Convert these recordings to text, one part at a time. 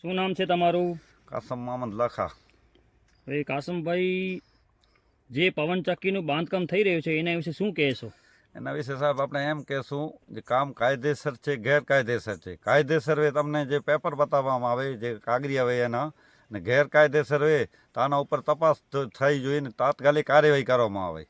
શું નામ છે તમારું? કાસમ મામદ લખા. હવે કાસમભાઈ, જે પવનચક્કીનું બાંધકામ થઈ રહ્યું છે એના વિશે શું કહેશો? એના વિશે સાહેબ આપણે એમ કહેશું જે કામ કાયદેસર છે, ગેરકાયદેસર છે. કાયદેસર હોય તમને જે પેપર બતાવવામાં આવે, જે કાગળિયા હોય એના, અને ગેરકાયદેસર હોય તો આના ઉપર તપાસ થઈ જોઈએ ને તાત્કાલિક કાર્યવાહી કરવામાં આવે.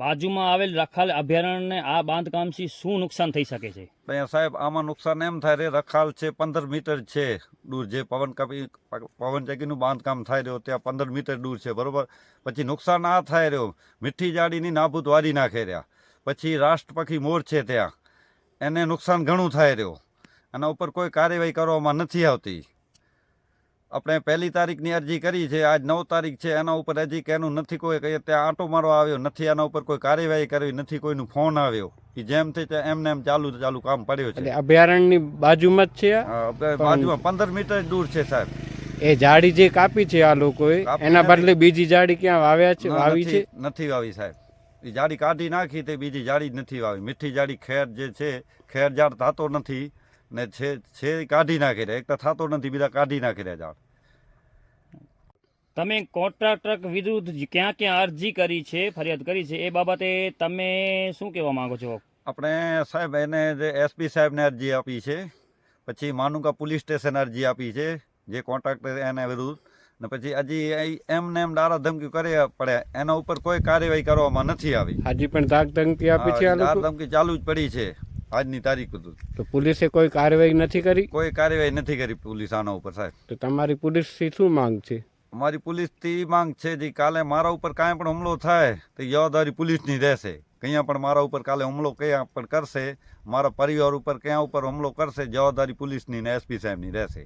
બાજુમાં આવેલ રખાલ અભયારણ્યને આ બાંધકામથી શું નુકસાન થઈ શકે છે? અહીંયા સાહેબ આમાં નુકસાન એમ થાય રે, રખાલ છે 15 મીટર છે દૂર, જે પવનચક્કીનું બાંધકામ થાય રહ્યો ત્યાં 15 મીટર દૂર છે, બરોબર. પછી નુકસાન આ થાય રહ્યો, મીઠી જાડીની નાબૂદ વારી નાખે રહ્યા. પછી રાષ્ટ્રપક્ષી મોર છે ત્યાં, એને નુકસાન ઘણું થાય રહ્યો. આના ઉપર કોઈ કાર્યવાહી કરવામાં નથી આવતી. આપણે 1 તારીખની અરજી કરી છે, આજ 9 તારીખ છે, એના ઉપર હજી કેનું નથી, કોઈ કહીએ ત્યાં આંટો મારવા આવ્યો નથી, એના ઉપર કોઈ કાર્યવાહી કરવી નથી, કોઈનું ફોન આવ્યો કે જેમ થઈ એમને એમ ચાલુ કામ પડ્યો છે. અભયારણ્યની બાજુમાં જ છે બાજુમાં 15 મીટર દૂર છે સાહેબ. એ ઝાડી જે કાપી છે આ લોકોએ, એના બદલે બીજી ઝાડી ક્યાં વાવી છે? નથી વાવી સાહેબ. એ ઝાડી કાઢી નાખી તે બીજી ઝાડી જ નથી વાવી. મીઠી ઝાડી ખેર જે છે, ખેર ઝાડ થતો નથી ને છે કાઢી નાખી રહ્યા. એક તો થતો નથી, બીજા કાઢી નાખી રહ્યા ઝાડ. તમે કોન્ટ્રાક્ટર વિરુદ્ધ ક્યાં ક્યાં અરજી કરી છે, ફરિયાદ કરી છે, એ બાબતે તમે શું કહેવા માંગો છો? આપણે સાહેબ એને જે એસપી સાહેબને અરજી આપી છે, પછી માનુકા પોલીસ સ્ટેશન અરજી આપી છે જે કોન્ટ્રાક્ટર એને વિરુદ્ધ, ને પછી હજી એમને એમ ડારા ધમકી કરે પડે, એના ઉપર કોઈ કાર્યવાહી કરવામાં નથી આવી. હજી પણ ધાક ધમકી આપી છે? ડાર ધમકી ચાલુ જ પડી છે આજની તારીખ સુધી. તો પોલીસે કોઈ કાર્યવાહી નથી કરી? કોઈ કાર્યવાહી નથી કરી પોલીસ આના ઉપર સાહેબ. તો તમારી પોલીસથી શું માંગ છે? અમારી પોલીસથી માંગ છે જે કાલે મારા ઉપર કાંઈ પણ હુમલો થાય તો જવાબદારી પોલીસની રહેશે. કંયા પણ મારા ઉપર કાલે હુમલો ક્યાં પણ કરશે, મારા પરિવાર ઉપર ક્યાં ઉપર હુમલો કરશે, જવાબદારી પોલીસની ને એસપી સાહેબની રહેશે.